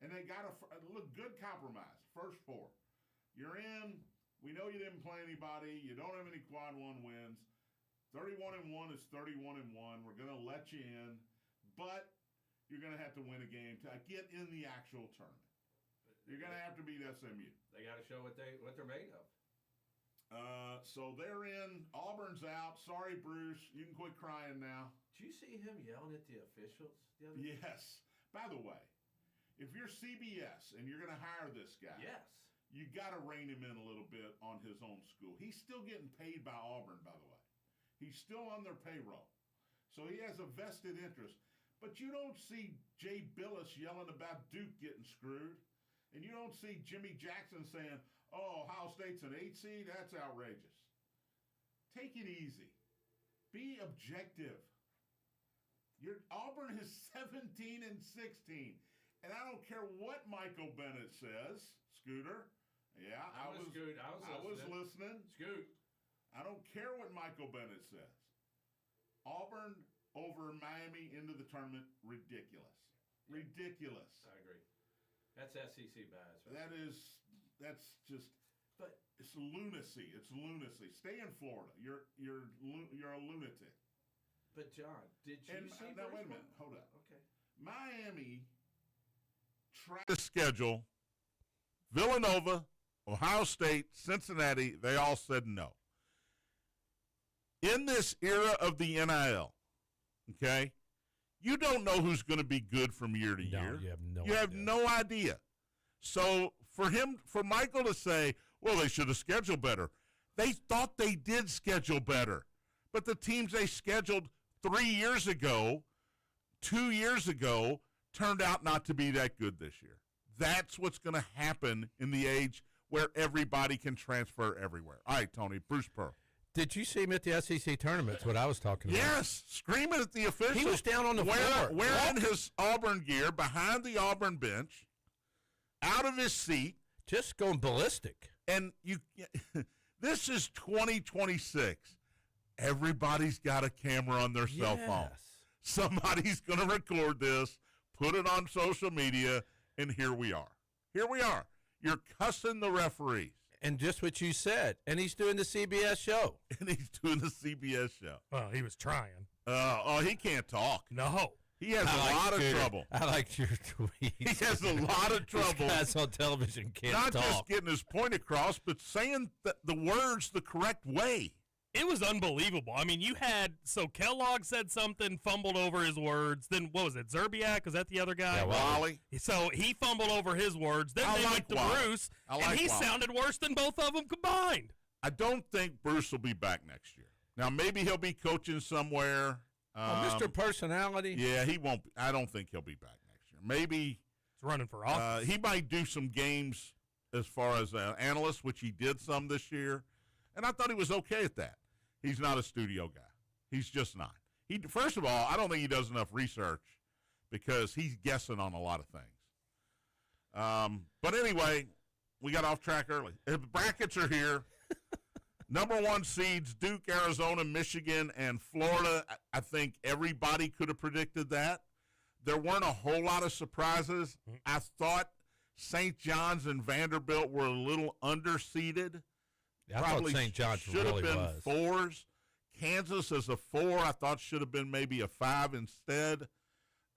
And they got a look good compromise. First four. You're in. We know you didn't play anybody. You don't have any quad one wins. 31-1 is 31-1. We're going to let you in. But you're going to have to win a game to get in the actual tournament. You're going to have to beat SMU. They got to show what they're made of. So they're in. Auburn's out. Sorry, Bruce. You can quit crying now. Did you see him yelling at the officials the other day? Yes. By the way, if you're CBS and you're going to hire this guy, yes, you got to rein him in a little bit on his own school. He's still getting paid by Auburn, by the way. He's still on their payroll. So he has a vested interest. But you don't see Jay Billis yelling about Duke getting screwed. And you don't see Jimmy Jackson saying, oh, Ohio State's an 8 seed? That's outrageous. Take it easy. Be objective. Auburn is 17-16. And I don't care what Michael Bennett says, Scooter. Yeah, I was listening. Scoot. I don't care what Michael Bennett says. Auburn over Miami into the tournament, ridiculous. Yeah. Ridiculous. I agree. That's SEC bias. Right? That's just. But it's lunacy. It's lunacy. Stay in Florida. You're a lunatic. But John, did you see? Now wait a minute. Hold up. Okay. Miami tried to schedule Villanova, Ohio State, Cincinnati. They all said no. In this era of the NIL, okay, you don't know who's going to be good from year to year. You have no idea. So for Michael to say, well, they should have scheduled better. They thought they did schedule better. But the teams they scheduled 3 years ago, 2 years ago, turned out not to be that good this year. That's what's going to happen in the age where everybody can transfer everywhere. All right, Tony, Bruce Pearl. Did you see him at the SEC tournament? That's what I was talking about. Yes, screaming at the officials. He was down on the floor. Wearing his Auburn gear behind the Auburn bench, out of his seat. Just going ballistic. And this is 2026. Everybody's got a camera on their cell phone. Somebody's going to record this, put it on social media, and here we are. Here we are. You're cussing the referees. And just what you said. And he's doing the CBS show. Well, he was trying. He can't talk. No. He has a lot of trouble. I liked your tweet. He has a lot of trouble. These guys on television can't talk. Not just getting his point across, but saying the words the correct way. It was unbelievable. I mean, Kellogg said something, fumbled over his words. Then, what was it, Zerbiak? Was that the other guy? Yeah, Wally. So he fumbled over his words. Then they went to Bruce, and he sounded worse than both of them combined. I don't think Bruce will be back next year. Now, maybe he'll be coaching somewhere. Mr. Personality? Yeah, he won't. I don't think he'll be back next year. Maybe. He's running for office. He might do some games as far as an analyst, which he did some this year. And I thought he was okay at that. He's not a studio guy. He's just not. First of all, I don't think he does enough research because he's guessing on a lot of things. But anyway, we got off track early. The brackets are here. Number 1 seeds, Duke, Arizona, Michigan, and Florida. I think everybody could have predicted that. There weren't a whole lot of surprises. I thought St. John's and Vanderbilt were a little underseeded. I thought St. John's should have been 4s. Kansas as a 4, I thought should have been maybe a 5 instead.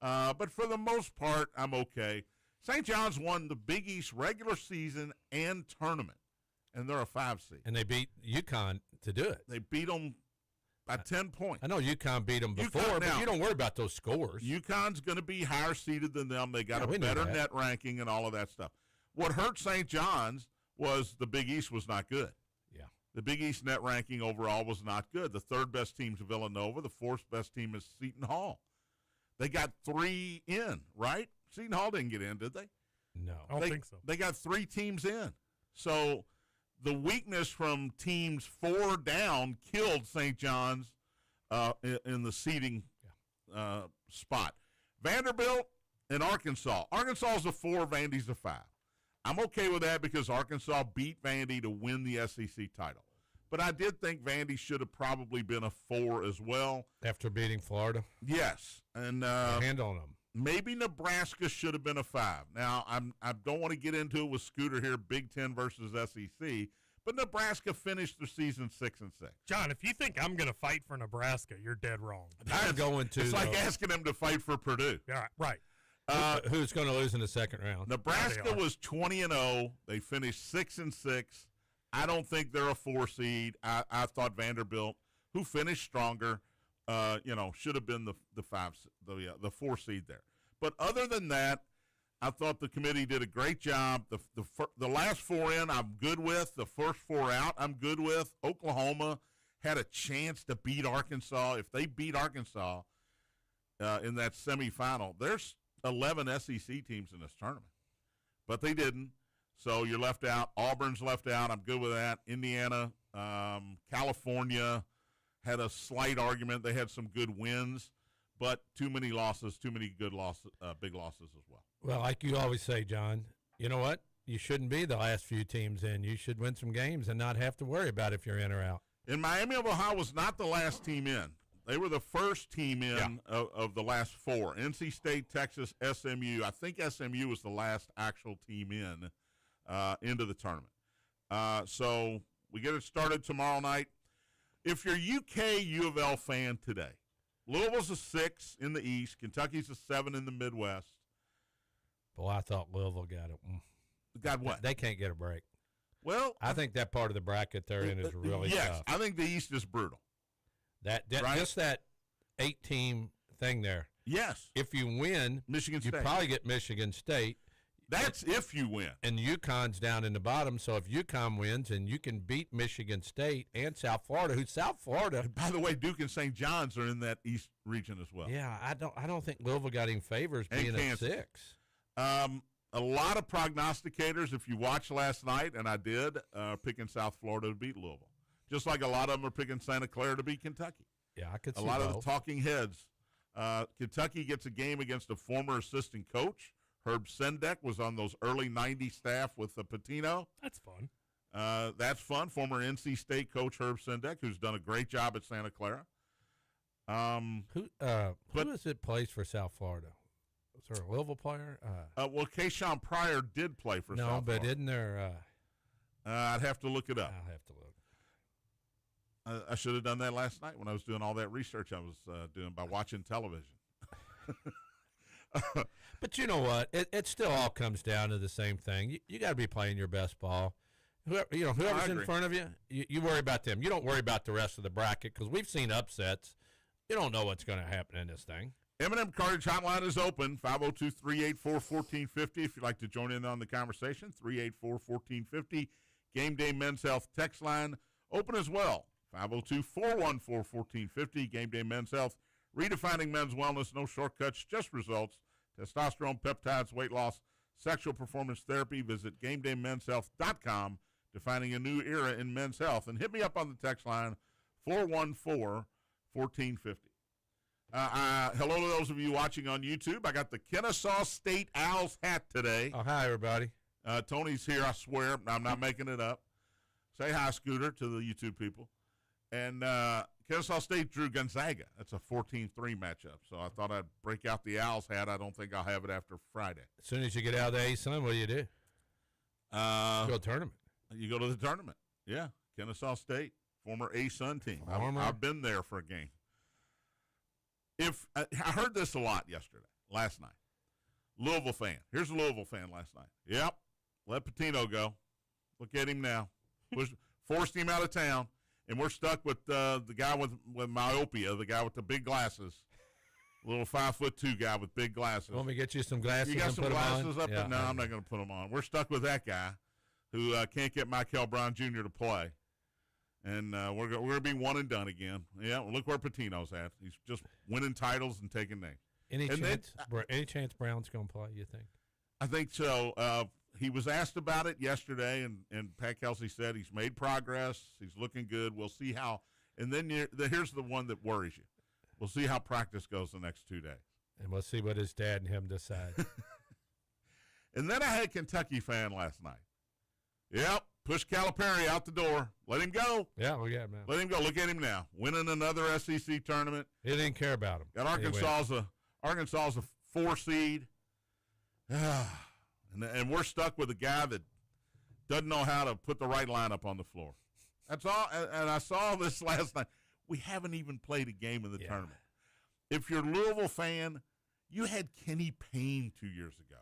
But for the most part, I'm okay. St. John's won the Big East regular season and tournament, and they're a 5 seed. And they beat UConn to do it. They beat them by 10 points. I know UConn beat them before, but you don't worry about those scores. UConn's going to be higher seeded than them. They got a better net ranking and all of that stuff. What hurt St. John's was the Big East was not good. The Big East net ranking overall was not good. The 3rd best team is Villanova. The 4th best team is Seton Hall. They got 3 in, right? Seton Hall didn't get in, did they? No. I don't think so. They got 3 teams in. So the weakness from teams 4 down killed St. John's in the seeding spot. Vanderbilt and Arkansas. Arkansas is a 4, Vandy's a 5. I'm okay with that because Arkansas beat Vandy to win the SEC title. But I did think Vandy should have probably been a 4 as well. After beating Florida? Yes. And hand on them. maybe Nebraska should have been a 5. Now, I don't want to get into it with Scooter here, Big Ten versus SEC, but Nebraska finished their season 6-6. John, if you think I'm going to fight for Nebraska, you're dead wrong. I'm going to. It's like asking them to fight for Purdue. Yeah, right. Who's going to lose in the second round? Nebraska was 20-0. They finished 6-6. I don't think they're a 4 seed. I thought Vanderbilt, who finished stronger, should have been the 4 seed there. But other than that, I thought the committee did a great job. The last 4 in, I'm good with. The first 4 out, I'm good with. Oklahoma had a chance to beat Arkansas. If they beat Arkansas in that semifinal, there's 11 SEC teams in this tournament. But they didn't. So you're left out. Auburn's left out. I'm good with that. Indiana, California had a slight argument. They had some good wins, but too many losses, too many good losses, big losses as well. Well, like you always say, John, you know what? You shouldn't be the last few teams in. You should win some games and not have to worry about if you're in or out. And Miami of Ohio was not the last team in. They were the first team in of the last 4. NC State, Texas, SMU. I think SMU was the last actual team in into the tournament. So we get it started tomorrow night. If you're UK U of L fan today, Louisville's a 6 in the East. Kentucky's a 7 in the Midwest. Boy, I thought Louisville got it. Got what? They can't get a break. Well, I think that part of the bracket they're in is really yes, tough. I think the East is brutal. That right? Just that 8-team thing there. Yes. If you win, Michigan you State. probably get Michigan State. That's if you win. And UConn's down in the bottom, so if UConn wins and you can beat Michigan State and South Florida, who's South Florida. And by the way, Duke and St. John's are in that East region as well. Yeah, I don't think Louisville got any favors And being Kansas. at 6. A lot of prognosticators, if you watched last night, and I did, picking South Florida to beat Louisville. Just like a lot of them are picking Santa Clara to beat Kentucky. Yeah, I could see a lot both. of the talking heads. Kentucky gets a game against a former assistant coach. Herb Sendek was on those early 90s staff with Patino. That's fun. That's fun. Former NC State coach Herb Sendek, who's done a great job at Santa Clara. Who is it plays for South Florida? Was there a Louisville player? Well, Kayshawn Pryor did play for South Florida. No, but isn't there? I'd have to look it up. I'll have to look. I should have done that last night when I was doing all that research I was doing by watching television. But you know what? It still all comes down to the same thing. You got to be playing your best ball. Whoever's in front of you, you worry about them. You don't worry about the rest of the bracket because we've seen upsets. You don't know what's going to happen in this thing. M&M Cartage Hotline is open, 502-384-1450 if you'd like to join in on the conversation, 384-1450. Game Day Men's Health text line open as well, 502-414-1450. Game Day Men's Health, redefining men's wellness, no shortcuts, just results. Testosterone, peptides, weight loss, sexual performance therapy. Visit GameDayMen'sHealth.com, defining a new era in men's health. And hit me up on the text line, 414-1450. Hello to those of you watching on YouTube. I got the Kennesaw State Owls hat today. Oh, hi, everybody. Tony's here, I swear. I'm not making it up. Say hi, Scooter, to the YouTube people. And Kennesaw State drew Gonzaga. That's a 14-3 matchup. So I thought I'd break out the Owls hat. I don't think I'll have it after Friday. As soon as you get out of the A-Sun, what do? Go to a tournament. You go to the tournament. Yeah, Kennesaw State, former A-Sun team. I've been there for a game. I heard this a lot last night. Louisville fan. Here's a Louisville fan last night. Yep, let Patino go. Look at him now. Forced him out of town, and we're stuck with the guy with myopia, the guy with the big glasses, little 5'2" guy with big glasses. Want me to get you some glasses? You got and some put glasses them on? up there? No, I'm not going to put them on. We're stuck with that guy who can't get Michael Brown Jr. to play. And we're going to be one and done again. Yeah, well, look where Patino's at. He's just winning titles and taking names. Any chance Brown's going to play, you think? I think so. He was asked about it yesterday, and Pat Kelsey said he's made progress. He's looking good. We'll see how. And then here's the one that worries you. We'll see how practice goes the next 2 days. And we'll see what his dad and him decide. And then I had a Kentucky fan last night. Yep. Push Calipari out the door. Let him go. Yeah, we got him now. Let him go. Look at him now. Winning another SEC tournament. He didn't care about him. Got Arkansas as a 4 seed. And we're stuck with a guy that doesn't know how to put the right lineup on the floor. That's all. And I saw this last night. We haven't even played a game in the tournament. If you're a Louisville fan, you had Kenny Payne 2 years ago.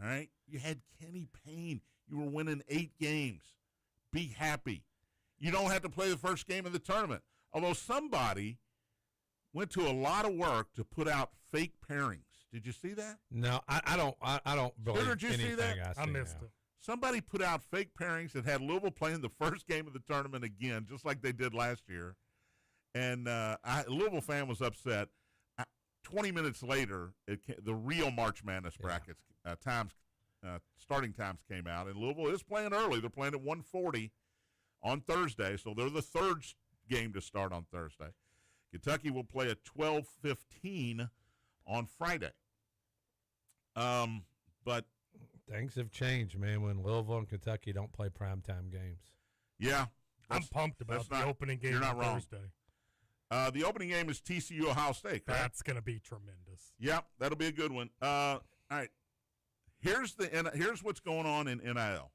All right? You had Kenny Payne. You were winning 8 games. Be happy. You don't have to play the first game of the tournament. Although somebody went to a lot of work to put out fake pairings. Did you see that? No, I don't believe Did you anything see that? I missed it. Somebody put out fake pairings that had Louisville playing the first game of the tournament again, just like they did last year. And a Louisville fan was upset. 20 minutes later, the real March Madness brackets starting times came out, and Louisville is playing early. They're playing at 1:40 on Thursday, so they're the third game to start on Thursday. Kentucky will play at 12:15 on Friday. But things have changed, man, when Louisville and Kentucky don't play primetime games. Yeah. I'm pumped about the opening game you're not on wrong. Thursday. The opening game is TCU Ohio State, correct? That's going to be tremendous. Yep, that'll be a good one. All right. Here's what's going on in NIL.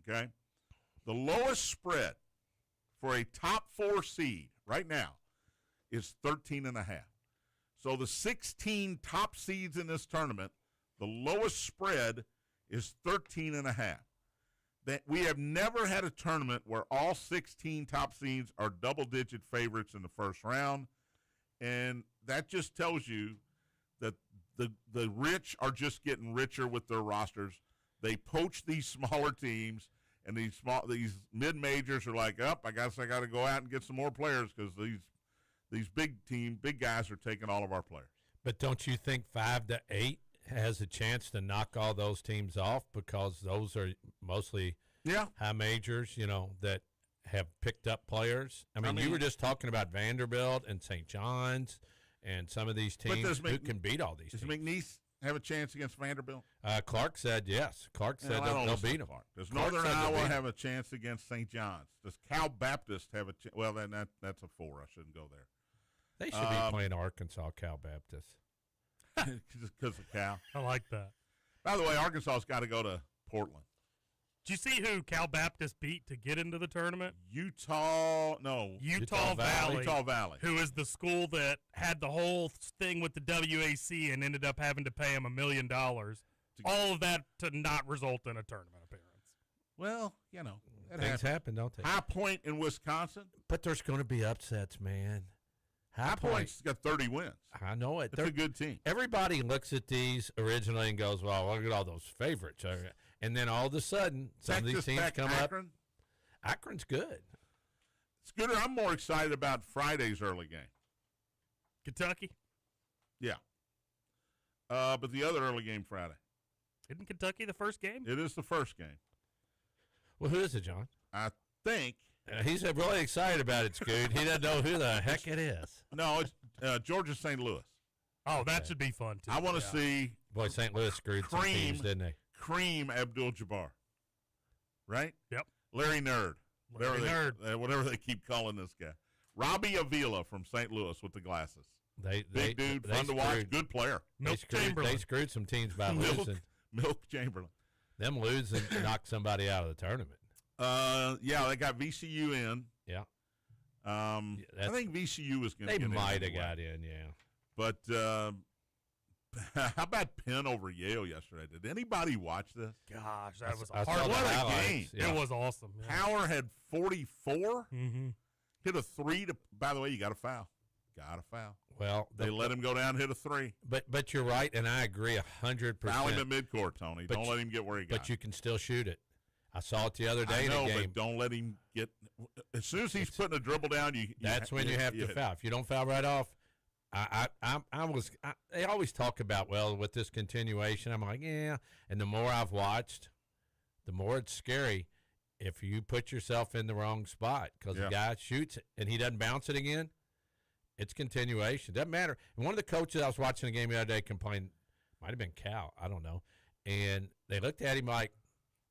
Okay? The lowest spread for a top 4 seed right now is 13.5. So the 16 top seeds in this tournament, the lowest spread is 13.5. That we have never had a tournament where all 16 top seeds are double-digit favorites in the first round, and that just tells you that the rich are just getting richer with their rosters. They poach these smaller teams, and these mid-majors are like, I guess I got to go out and get some more players because these big guys are taking all of our players. But don't you think 5 to 8 has a chance to knock all those teams off because those are mostly high majors, that have picked up players? I mean, you were just talking about Vanderbilt and St. John's and some of these teams who can beat all these teams. Does McNeese have a chance against Vanderbilt? Clark said yes. Clark said they'll beat them. Does Northern Iowa have a chance against St. John's? Does Cal Baptist have a chance? Well, then that's a 4. I shouldn't go there. They should be playing Arkansas Cal Baptist. Just because of Cal. I like that. By the way, Arkansas's got to go to Portland. Did you see who Cal Baptist beat to get into the tournament? Utah Valley. Utah Valley. Who is the school that had the whole thing with the WAC and ended up having to pay him $1 million. All of that to not result in a tournament appearance. Well, things happen, don't they? High Point in Wisconsin. But there's going to be upsets, man. High Point's got 30 wins. I know it. They're a good team. Everybody looks at these originally and goes, well, look at all those favorites. And then all of a sudden, some of these teams come Akron. up. Akron's good. Scooter, I'm more excited about Friday's early game. Kentucky? Yeah. But the other early game Friday. Isn't Kentucky the first game? It is the first game. Well, who is it, John? I think. He's really excited about it, Scoot. He doesn't know who the heck it is. No, it's Georgia St. Louis. Oh, that should be fun, too. I want to see. Boy, St. Louis screwed some teams, didn't they? Kareem Abdul-Jabbar. Right? Yep. Larry Nerd. Nerd. Whatever they keep calling this guy. Robbie Avila from St. Louis with the glasses. Big dude, fun to watch, good player. They screwed some teams by losing. Milk Chamberlain. Them losing knocked somebody out of the tournament. They got VCU in. Yeah. I think VCU was going to get in. They might have got in, yeah. But how about Penn over Yale yesterday? Did anybody watch this? Gosh, that was I a hard saw the What a highlights, game. yeah. It was awesome. Yeah. Power had 44. Mm-hmm. Hit a 3 to. By the way, you got a foul. Got a foul. Well, They let him go down, hit a 3. But you're right, and I agree 100%. Foul him at midcourt, Tony. Don't let him get where he got. But you can still shoot it. I saw it the other day I know, in a game. but don't let him get. As soon as he's putting a dribble down, that's when you have to foul. If you don't foul right off, they always talk about, well, with this continuation, I'm like, yeah. And the more I've watched, the more it's scary if you put yourself in the wrong spot because the guy shoots it and he doesn't bounce it again. It's continuation. Doesn't matter. And one of the coaches I was watching the game the other day complained, might have been Cal, I don't know. And they looked at him like,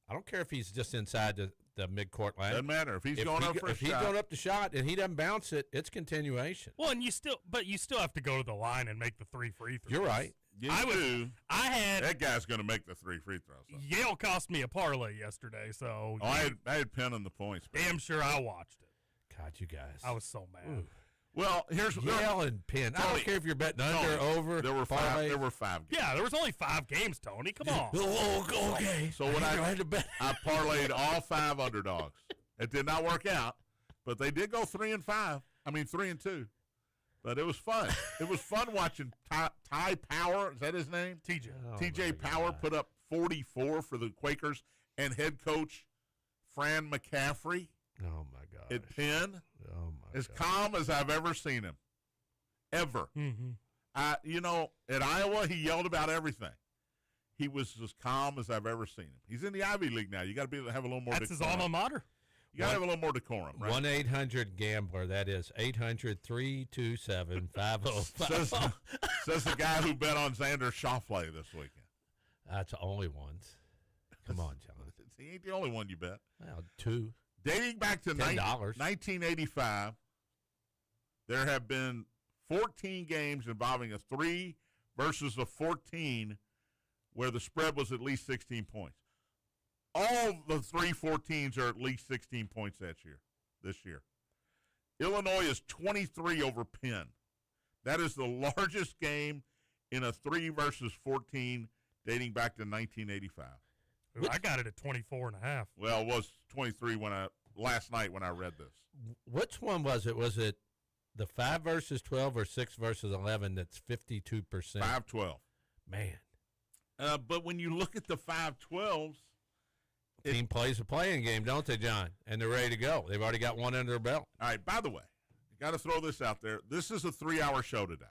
I don't care if he's just inside the midcourt line. Doesn't matter if he's going up for a shot. If he's going up the shot and he doesn't bounce it, it's continuation. Well, and you still have to go to the line and make the 3 free throws. You're right. I had that guy's going to make the 3 free throws. So. Yale cost me a parlay yesterday, so I had Penn on the points. Damn sure I watched it. God, you guys. I was so mad. Ooh. Well, here's Yale and Penn. I don't care if you're betting under, over. There were five. There were 5 games. Yeah, there was only 5 games, Tony. Come on. Okay. So when I parlayed all 5 underdogs. It did not work out, but they did go 3 and 5. I mean 3 and 2. But it was fun. It was fun watching Ty Power. Is that his name? TJ. Oh, TJ Power put up 44 for the Quakers, and head coach Fran McCaffrey. Oh my God. At Penn. Oh my as God. calm as I've ever seen him. Ever. Mm-hmm. At Iowa, he yelled about everything. He was as calm as I've ever seen him. He's in the Ivy League now. You got to be able to have a little more That's decorum. his alma mater. You got to have a little more decorum, right? 1-800-GAMBLER. That is 800-327-5050. Says the guy who bet on Xander Schauffele this weekend. That's the only ones. Come on, John. He ain't the only one you bet. Well, 2. Dating back to $10. 1985, there have been 14 games involving a 3 versus a 14 where the spread was at least 16 points. All the 3-14s are at least 16 points this year. Illinois is 23 over Penn. That is the largest game in a 3 versus 14 dating back to 1985. Ooh, I got it at 24.5. Well, it was 23 last night when I read this. Which one was it? Was it the 5 versus 12 or 6 versus 11 that's 52%? 5-12. Man. But when you look at the 5-12s, Team plays a playing game, don't they, John? And they're ready to go. They've already got one under their belt. All right, by the way, you got to throw this out there. This is a 3-hour show today.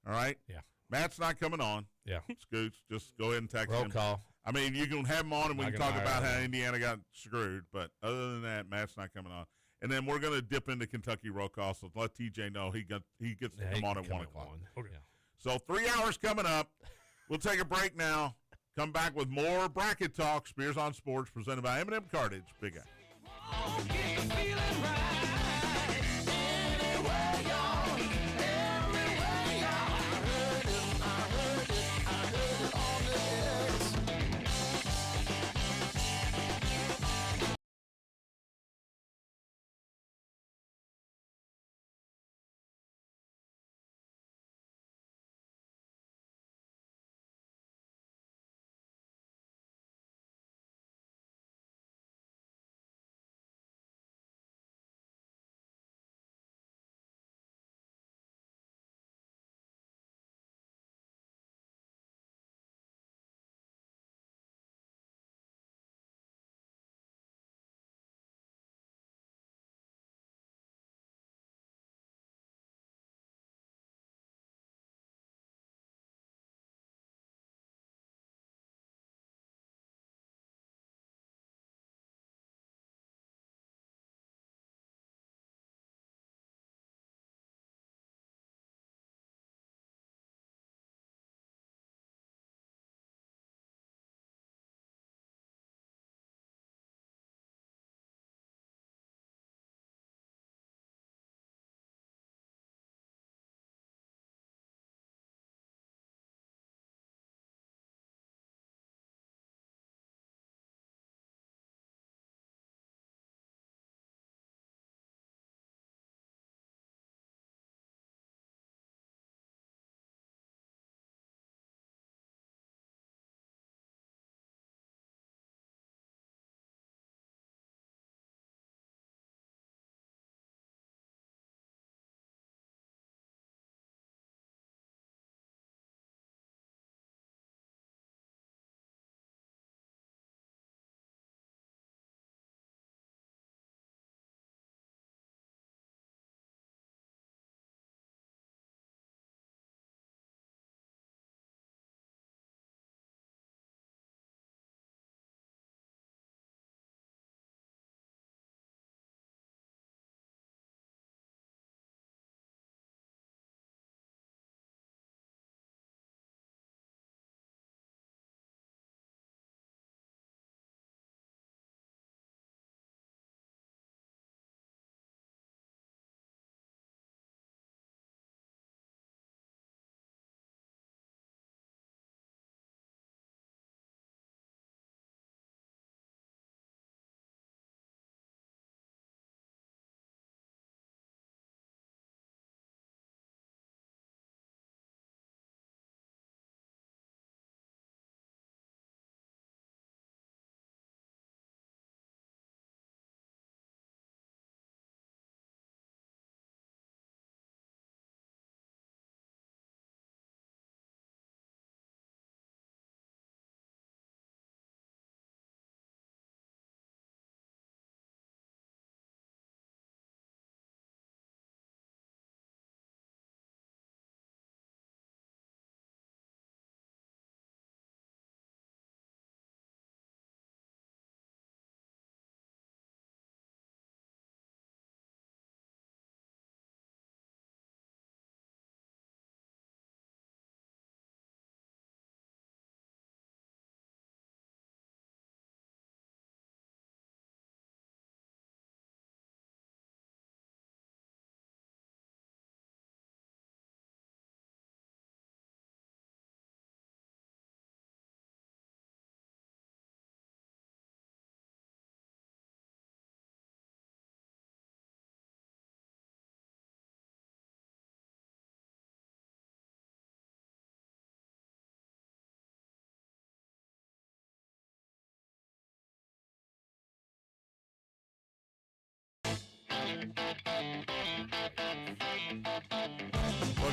All right? Yeah. Matt's not coming on. Yeah. Scoots, just go ahead and text Roll him. call. I mean, you can have him on and we Not can gonna talk about hire how him. Indiana got screwed. But other than that, Matt's not coming on. And then we're going to dip into Kentucky roll call, so let TJ know he gets to Yeah, come he on can at come 1 at o'clock. 1. Okay. Yeah. So 3 hours coming up. We'll take a break now. Come back with more bracket talk. Spears on Sports presented by M&M Cartage. Big Al.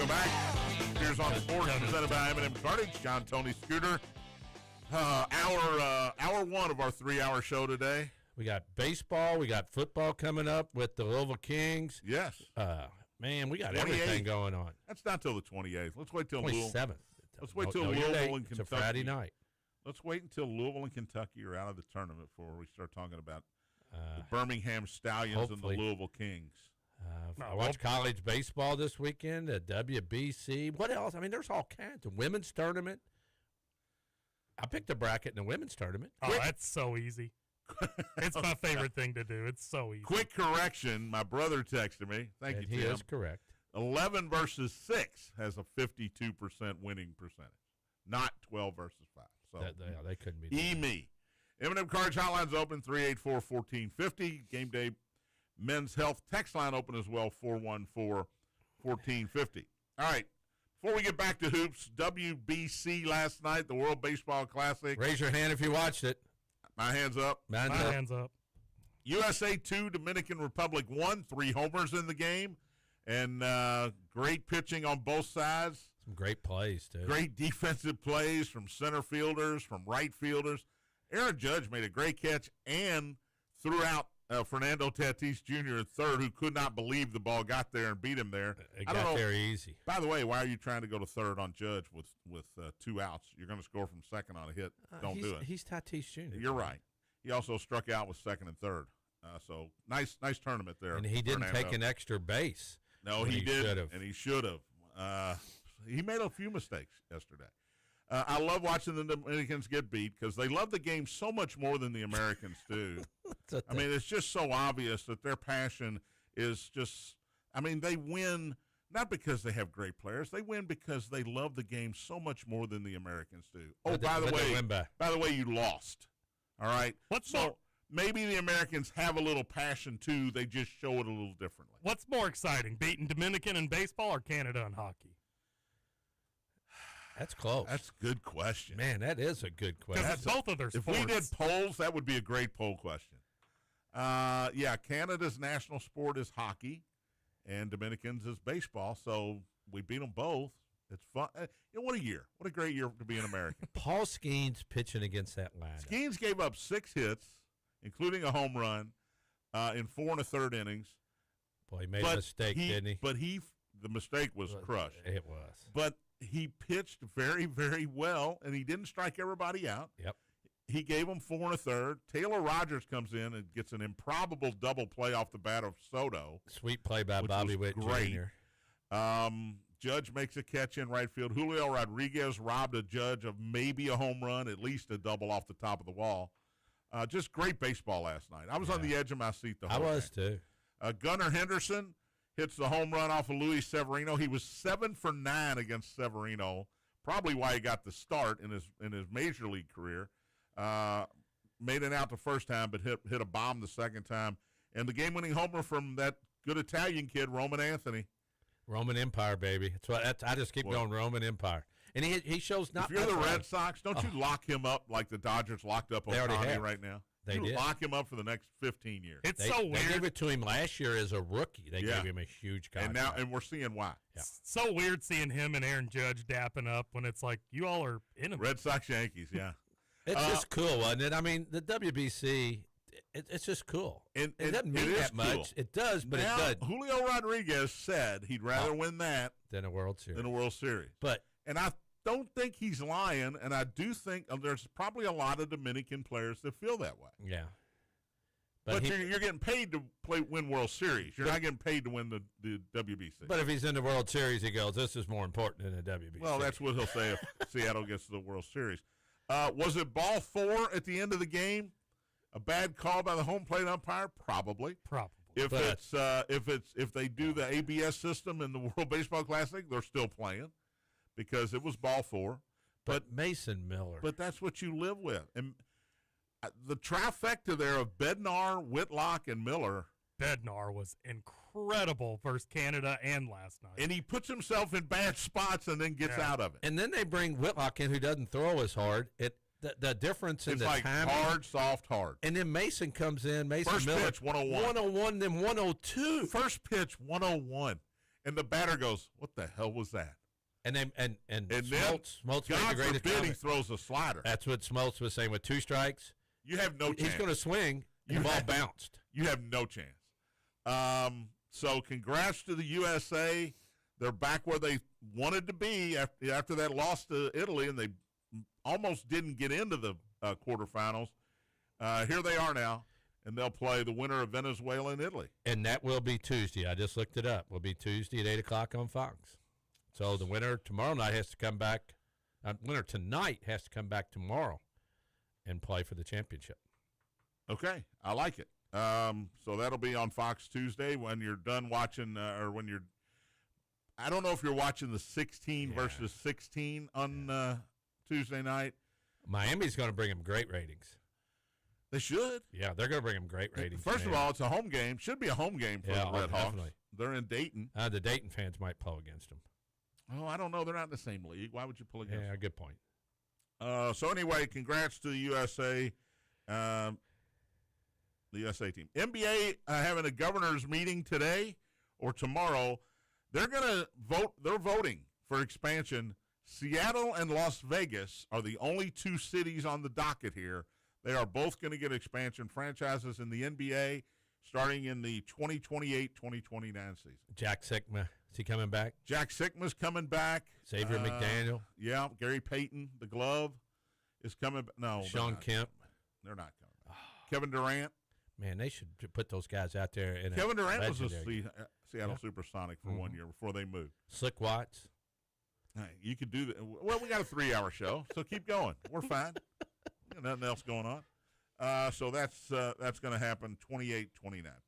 Welcome back. Here's on Sports, presented by M&M Cartage. John Tony Scooter. Hour one of our 3-hour show today. We got baseball. We got football coming up with the Louisville Kings. Yes. Man, we got everything going on. That's not till the 28th. Let's wait till 27th. Let's wait till Louisville and Kentucky. It's a Friday night. Let's wait until Louisville and Kentucky are out of the tournament before we start talking about the Birmingham Stallions and the Louisville Kings. I watched college baseball this weekend, the WBC. What else? I mean, there's all kinds of women's tournament. I picked a bracket in the women's tournament. Oh, that's so easy. It's my favorite thing to do. It's so easy. Quick correction. My brother texted me. Thank you, Tim. He is correct. 11 versus 6 has a 52% winning percentage, not 12 versus 5. So they couldn't be. Me. M&M Cards Hotline's open, 384-1450. Game Day Men's Health text line open as well, 414-1450. All right. Before we get back to hoops, WBC last night, the World Baseball Classic. Raise your hand if you watched it. My hand's up. My hand's up. USA 2, Dominican Republic 1, 3 homers in the game, and great pitching on both sides. Some great plays, too. Great defensive plays from center fielders, from right fielders. Aaron Judge made a great catch and threw out Fernando Tatis Jr. at third, who could not believe the ball got there and beat him there. It got there easy. By the way, why are you trying to go to third on Judge with 2 outs? You're going to score from second on a hit. Don't do it. He's Tatis Jr. You're right. He also struck out with second and third. So nice tournament there. And he didn't take an extra base. No, he didn't, and he should have. He made a few mistakes yesterday. I love watching the Dominicans get beat because they love the game so much more than the Americans do. I mean, it's just so obvious that their passion is just – I mean, they win not because they have great players. They win because they love the game so much more than the Americans do. Oh, by the way, you lost. All right? Maybe the Americans have a little passion, too. They just show it a little differently. What's more exciting, beating Dominican in baseball or Canada in hockey? That's close. That's a good question. Man, that is a good question. Because it's both of their sports. If we did polls, that would be a great poll question. Yeah, Canada's national sport is hockey, and Dominicans is baseball, so we beat them both. It's fun. What a year. What a great year to be an American. Paul Skeens pitching against that lineup. Skeens gave up 6 hits, including a home run, in 4 1/3 innings. Boy, he made a mistake, didn't he? But the mistake was crushed. It was. But he pitched very, very well, and he didn't strike everybody out. Yep. He gave them 4 1/3. Taylor Rogers comes in and gets an improbable double play off the bat of Soto. Sweet play by Bobby Witt Jr. Judge makes a catch in right field. Julio Rodriguez robbed a Judge of maybe a home run, at least a double off the top of the wall. Just great baseball last night. I was on the edge of my seat the whole time. I was, too. Gunnar Henderson hits the home run off of Luis Severino. He was 7 for 9 against Severino, probably why he got the start in his major league career. Made it out the first time, but hit a bomb the second time. And the game-winning homer from that good Italian kid, Roman Anthony. Roman Empire, baby. I just keep going Roman Empire. And he shows not. If you're the Red Sox, don't you lock him up like the Dodgers locked up Ohtani right now? They did. Lock him up for the next 15 years. It's so weird. They gave it to him last year as a rookie. They gave him a huge contract. And we're seeing why. Yeah. It's so weird seeing him and Aaron Judge dapping up when it's like you all are in them. Red Sox, Yankees, yeah. It's just cool, wasn't it? I mean, the WBC, it's just cool. It doesn't mean that much. Cool. It does, but now, it does. Julio Rodriguez said he'd rather win that than a World Series. And I don't think he's lying, and I do think there's probably a lot of Dominican players that feel that way. Yeah. But you're getting paid to win World Series. You're not getting paid to win the WBC. But if he's in the World Series, he goes, this is more important than the WBC. Well, that's what he'll say if Seattle gets to the World Series. Was it ball 4 at the end of the game? A bad call by the home plate umpire? Probably. If they do the ABS system in the World Baseball Classic, they're still playing because it was ball 4. But Mason Miller. But that's what you live with. And the trifecta there of Bednar, Whitlock, and Miller. Bednar was incredible versus Canada and last night. And he puts himself in bad spots and then gets out of it. And then they bring Whitlock in who doesn't throw as hard. The difference in the timing. It's like hard, soft, hard. And then Mason comes in. First Miller. Pitch, 101. 101, then 102. First pitch, 101. and the batter goes, "What the hell was that?" And then Smoltz made God the greatest forbid he comment. throws a slider. That's what Smoltz was saying with 2 strikes. You have no chance. He's going to swing, and the ball bounced. You have no chance. So congrats to the USA. They're back where they wanted to be after that loss to Italy, and they almost didn't get into the quarterfinals. Here they are now, and they'll play the winner of Venezuela and Italy. And that will be Tuesday. I just looked it up. Will be Tuesday at 8 o'clock on Fox. So the winner tomorrow night has to come back. Winner tonight has to come back tomorrow and play for the championship. Okay, I like it. So that'll be on Fox Tuesday when you're done watching, or when you're. I don't know if you're watching the 16 versus 16 on Tuesday night. Miami's going to bring them great ratings. They should. Yeah, they're going to bring them great ratings. First of all, it's a home game. Should be a home game for the Red Hawks. Definitely. They're in Dayton. The Dayton fans might pull against them. Oh, I don't know. They're not in the same league. Why would you pull against them? Yeah, good point. So anyway, congrats to the USA, the USA team. NBA having a governor's meeting today or tomorrow. They're going to vote. They're voting for expansion. Seattle and Las Vegas are the only 2 cities on the docket here. They are both going to get expansion franchises in the NBA starting in the 2028-2029 season. Jack Sikma, is he coming back? Jack Sikma's coming back. Xavier McDaniel. Yeah, Gary Payton, the glove, is coming back. No, Sean Kemp. They're not coming back. Kevin Durant. Man, they should put those guys out there. Kevin Durant was a Yeah. Seattle Supersonic for 1 year before they moved. Slick Watts. Hey, you could do that. Well, we got a 3-hour show, so keep going. We're fine. Nothing else going on. So that's going to happen 28-29.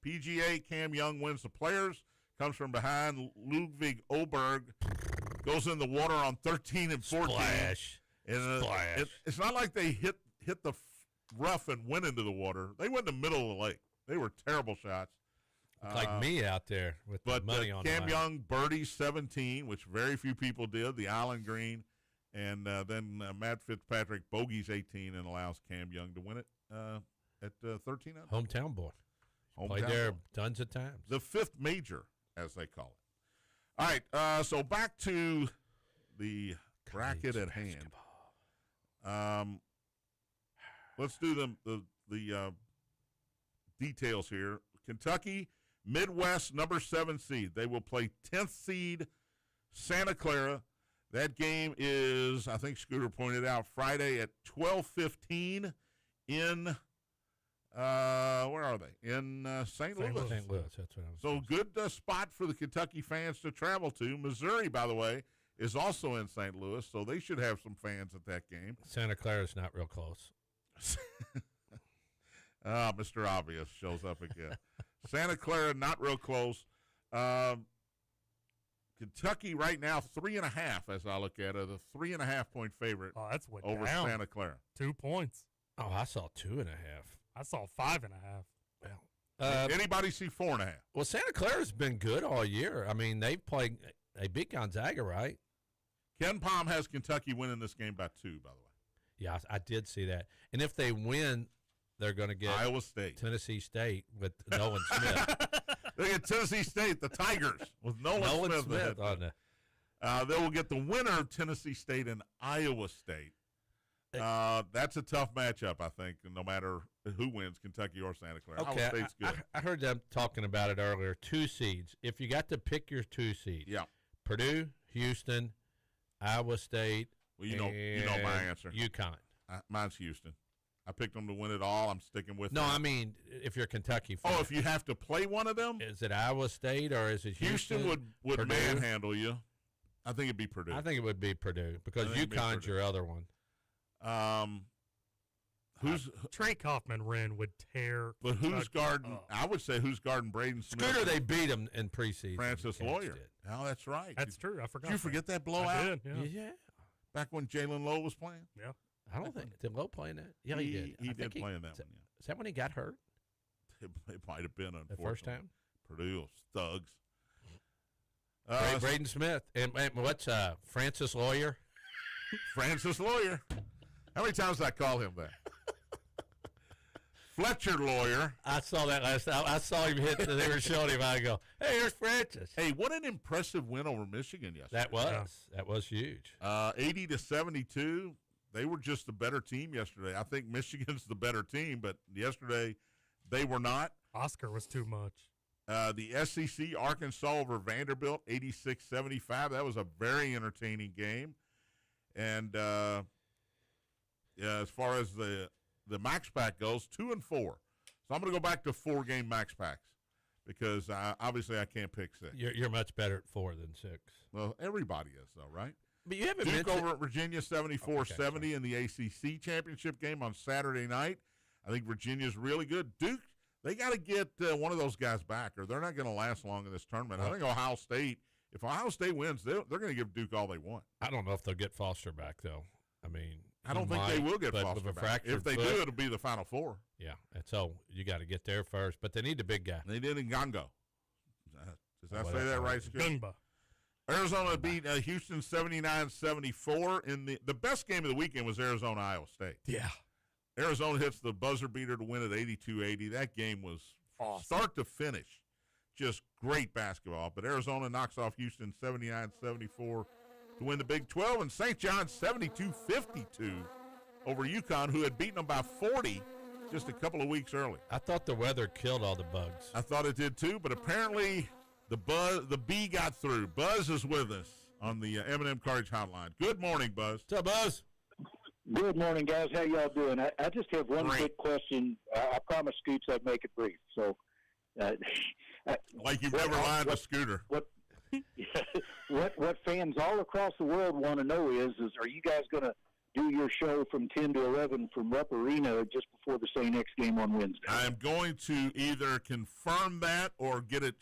PGA, Cam Young wins the Players. Comes from behind. Ludwig Oberg goes in the water on 13 and 14. Splash. And, Splash. It's not like they hit the rough and went into the water. They went in the middle of the lake. They were terrible shots. Like me out there with the money on Cam the line. Young birdies 17, which very few people did, the island green. And then Matt Fitzpatrick bogeys 18 and allows Cam Young to win it at 13 under. Hometown boy. Played Hometown there boy. tons of times. The 5th major, as they call it. All right, so back to the bracket at hand. Let's do the details here. Kentucky, Midwest, number 7 seed. They will play 10th seed Santa Clara. That game is, I think Scooter pointed out, Friday at 12:15 in, where are they? In St. Louis. St. Louis, that's what I was So good spot for the Kentucky fans to travel to. Missouri, by the way, is also in St. Louis, so they should have some fans at that game. Santa Clara's not real close. Mr. Obvious shows up again. Santa Clara, not real close. Kentucky right now 3.5, as I look at it, a 3.5-point favorite Oh, that's way over down. Santa Clara. 2 points. Oh, I saw 2.5. I saw 5.5. Well, Anybody see 4.5? well, Santa Clara's been good all year. I mean, they beat Gonzaga, right? Ken Palm has Kentucky winning this game by 2, by the way. Yeah, I did see that. And if they win, they're going to get Iowa State. Tennessee State with Nolan Smith. They get Tennessee State, the Tigers, with Nolan Smith. Oh, no. They will get the winner of Tennessee State and Iowa State. That's a tough matchup, I think, no matter who wins, Kentucky or Santa Clara. Okay, Iowa State's good. I heard them talking about it earlier. 2 seeds. If you got to pick your 2 seeds, Yeah. Purdue, Houston, Iowa State, Well, you know my answer. UConn. Mine's Houston. I picked them to win it all. I'm sticking with No, them. I mean, if you're a Kentucky fan. Oh, if you have to play one of them? Is it Iowa State or is it Houston? Houston would Purdue? manhandle you. I think it'd be Purdue. I think it would be Purdue because I think it'd be UConn's Purdue. your other one. Trey Kaufman-Renn would tear. But who's Kentucky guarding? up. I would say who's guarding Braden Smith? Scooter, they beat him in preseason. Francis Cats Lawyer. did. Oh, that's right. That's true. I forgot. Did you that. forget that blowout? I did. Yeah. Yeah. Back when Jalen Lowe was playing? Yeah. I don't think did Lowe play in that. Yeah, he did. He I did think play in that is one, Is that when he got hurt? yeah. It might have been, The unfortunately. first time. Purdue thugs. Braden Smith and what's Francis Lawyer? Francis Lawyer. How many times did I call him that? Fletcher lawyer. I saw that last time. I saw him hit. They were showing him. I go, hey, here's Francis. Hey, what an impressive win over Michigan yesterday. That was huge. 80-72. They were just the better team yesterday. I think Michigan's the better team, but yesterday they were not. Oscar was too much. The SEC, Arkansas over Vanderbilt, 86-75. That was a very entertaining game. And as far as the Max Pack goes, 2-4. So I'm going to go back to 4-game Max Packs because obviously I can't pick 6. You're much better at 4 than 6. Well, everybody is, though, right? But you haven't Duke mentioned over at Virginia, 74-70 in the ACC championship game on Saturday night. I think Virginia's really good. Duke, they got to get one of those guys back, or they're not going to last long in this tournament. I think Ohio State, if Ohio State wins, they're going to give Duke all they want. I don't know if they'll get Foster back, though. I mean, I don't think they will get Foster back. If they do, it'll be the Final Four. Yeah, and so you got to get there first. But they need the big guy. They did in Ngango. Does I say that right, Skip? Gungba. Arizona beat Houston 79-74. In the best game of the weekend was Arizona-Iowa State. Yeah. Arizona hits the buzzer beater to win at 82-80. That game was awesome. Start to finish. Just great basketball. But Arizona knocks off Houston 79-74 to win the Big 12. And St. John's 72-52 over UConn, who had beaten them by 40 just a couple of weeks early. I thought the weather killed all the bugs. I thought it did too, but apparently the bee got through. Buzz is with us on the M&M Cartage Hotline. Good morning, Buzz. What's up, Buzz? Good morning, guys. How y'all doing? I just have one quick question. I promised Scoots I'd make it brief. So, like you've never lied to Scooter. What fans all across the world want to know is are you guys going to do your show from 10 to 11 from Rupp Arena just before the St. X game on Wednesday? I am going to either confirm that or get it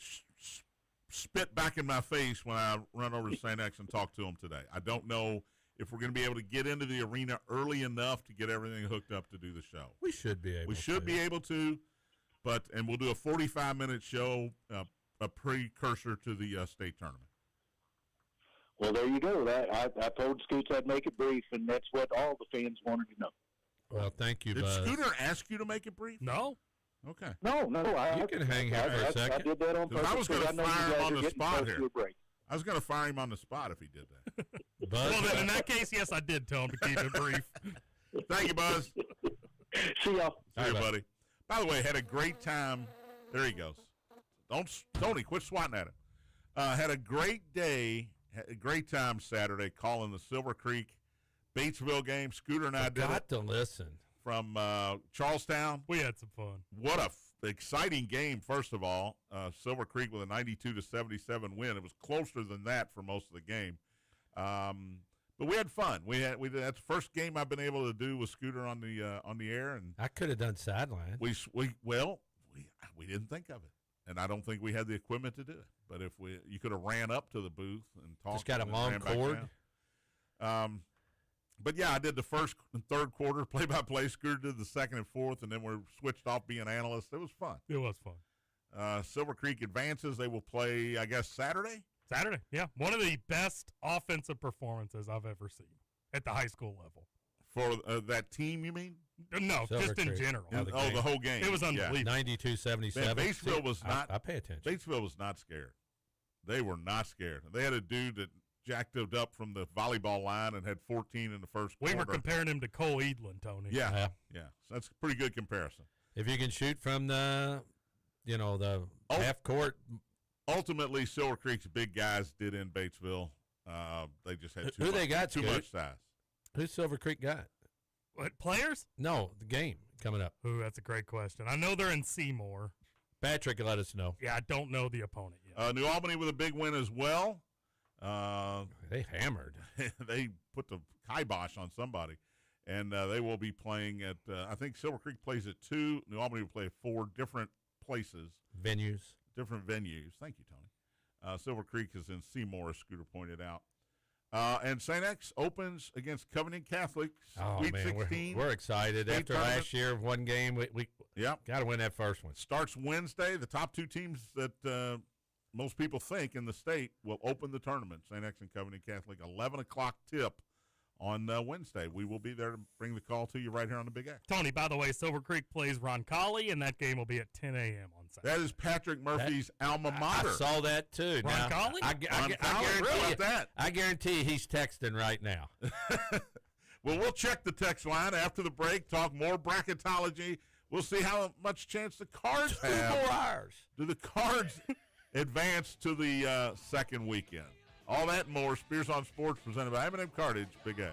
spit back in my face when I run over to St. X and talk to them today. I don't know if we're going to be able to get into the arena early enough to get everything hooked up to do the show. We should be able. We should be able to, and we'll do a 45-minute show, a precursor to the state tournament. Well, there you go. I told Scoots I'd make it brief, and that's what all the fans wanted to know. Well, thank you, Did Buzz. Scooter ask you to make it brief? No. Okay. No. You can hang here for a second. I did that on purpose. I was going to fire him on the spot here. Break. I was going to fire him on the spot if he did that. Buzz, Well, then in that case, yes, I did tell him to keep it brief. Thank you, Buzz. See y'all. See you, buddy. By the way, had a great time. There he goes. Tony, quit swatting at him. Had a great day, had a great time Saturday calling the Silver Creek Batesville game. Scooter and I did it. Got to listen. From Charlestown. We had some fun. What a exciting game, first of all. Silver Creek with a 92-77 win. It was closer than that for most of the game. But we had fun. That's the first game I've been able to do with Scooter on the air, and I could have done sideline. we didn't think of it, and I don't think we had the equipment to do it. But if you could have ran up to the booth and talked. Just got a and long ran back cord. down. But yeah, I did the first and third quarter play-by-play. Scooter did the second and fourth, and then we switched off being analysts. It was fun. It was fun. Silver Creek advances. They will play, I guess, Saturday. Saturday, yeah. One of the best offensive performances I've ever seen at the high school level. For that team, you mean? No, Silver just in Creek. general. Yeah, The whole game. It was unbelievable. 92-77. Man, Batesville was not. I pay attention. Batesville was not scared. They were not scared. They had a dude that jacked it up from the volleyball line and had 14 in the first quarter. We were comparing him to Cole Edlin, Tony. Yeah. So that's a pretty good comparison. If you can shoot from the half court. Ultimately, Silver Creek's big guys did in Batesville. They just had Who they got, too Scoot? much size. Who's Silver Creek got? What, players? No, the game coming up. Ooh, that's a great question. I know they're in Seymour. Patrick can let us know. Yeah, I don't know the opponent yet. New Albany with a big win as well. They hammered. They put the kibosh on somebody. And they will be playing at, I think Silver Creek plays at 2. New Albany will play at 4 different places. Venues. Different venues. Thank you, Tony. Silver Creek is in Seymour, as Scooter pointed out. And St. X opens against Covenant Catholic. Sweet man, 16. we're excited. State After tournament. last year of one game, we got to win that first one. Starts Wednesday. The top 2 teams that most people think in the state will open the tournament. St. X and Covenant Catholic, 11 o'clock tip on Wednesday. We will be there to bring the call to you right here on the Big X. Tony, by the way, Silver Creek plays Roncalli, and that game will be at 10 a.m. on Saturday. That is Patrick Murphy's alma mater. I saw that too. Roncalli? I guarantee he's texting right now. Well, we'll check the text line after the break, talk more bracketology. We'll see how much chance the Cards have. 2 more hours. Do the Cards advance to the second weekend? All that and more. Spears on Sports presented by M&M Cartage. Big A.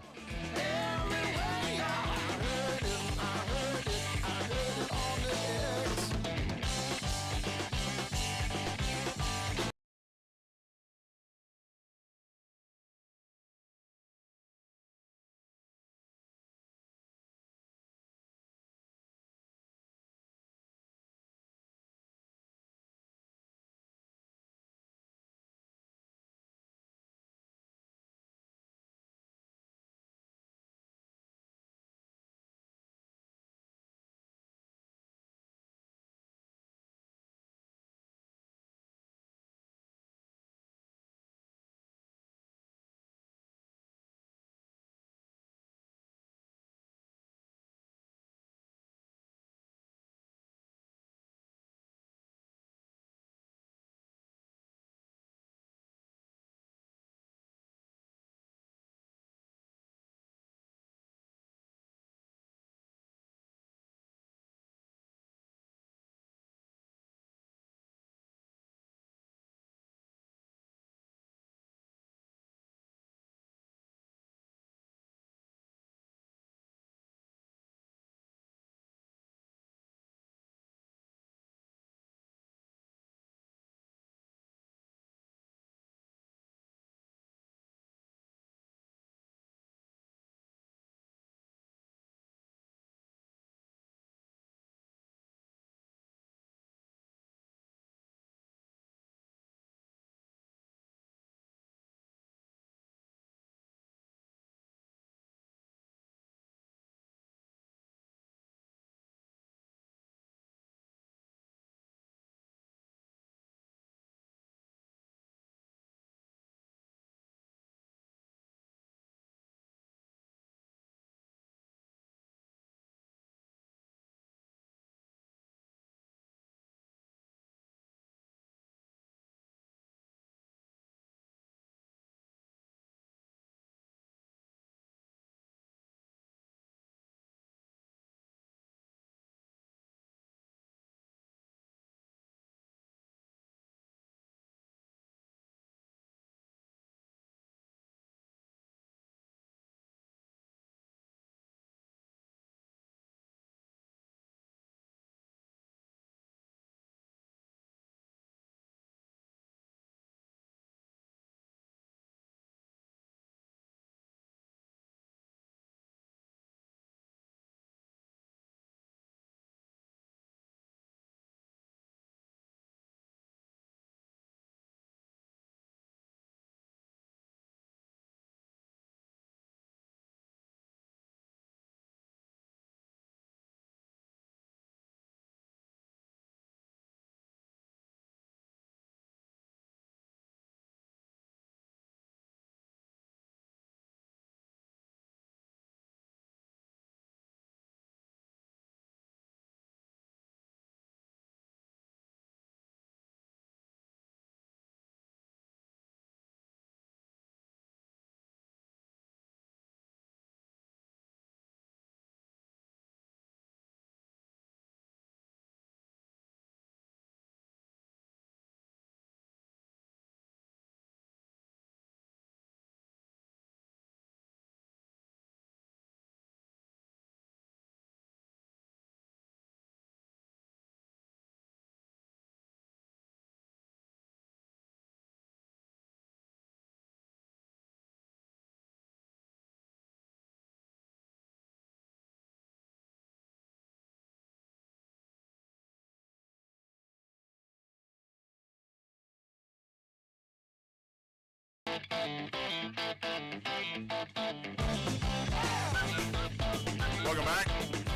Welcome back.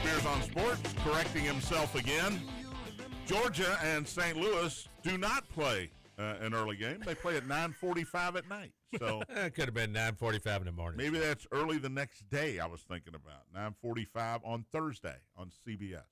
Spears on Sports, correcting himself again. Georgia and St. Louis do not play an early game. They play at 9:45 at night. So It could have been 9:45 in the morning. maybe that's early the next day. I was thinking about 9:45 on Thursday on CBS.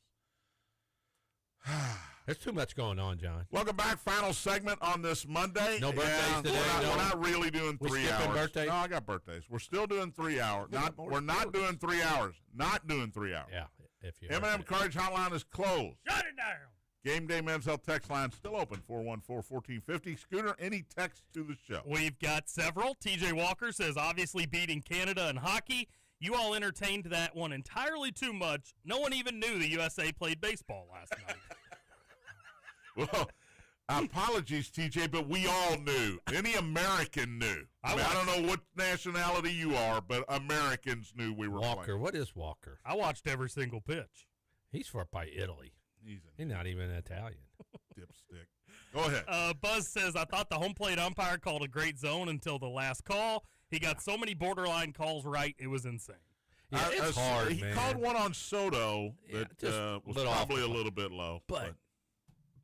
There's too much going on, John. Welcome back. Final segment on this Monday. No birthdays today, We're not really doing We 3 skipping hours. birthdays? No, I got birthdays. We're still doing 3 hours. We're not doing 3 hours. Not doing 3 hours. Yeah, if you M&M Courage Hotline is closed. Shut it down. Gameday Men's Health text line still open, 414-1450. Scooter, any text to the show? We've got several. TJ Walker says, obviously beating Canada in hockey. You all entertained that one entirely too much. No one even knew the USA played baseball last night. Well, apologies, TJ, but we all knew. Any American knew. I don't know what nationality you are, but Americans knew we were Walker, playing. what is Walker? I watched every single pitch. He's from by Italy. He's not even Italian. dipstick. Go ahead. Buzz says, I thought the home plate umpire called a great zone until the last call. He got so many borderline calls right, it was insane. Yeah, it's hard, he man. called one on Soto Yeah, that just was lit off probably the a top. little bit low. But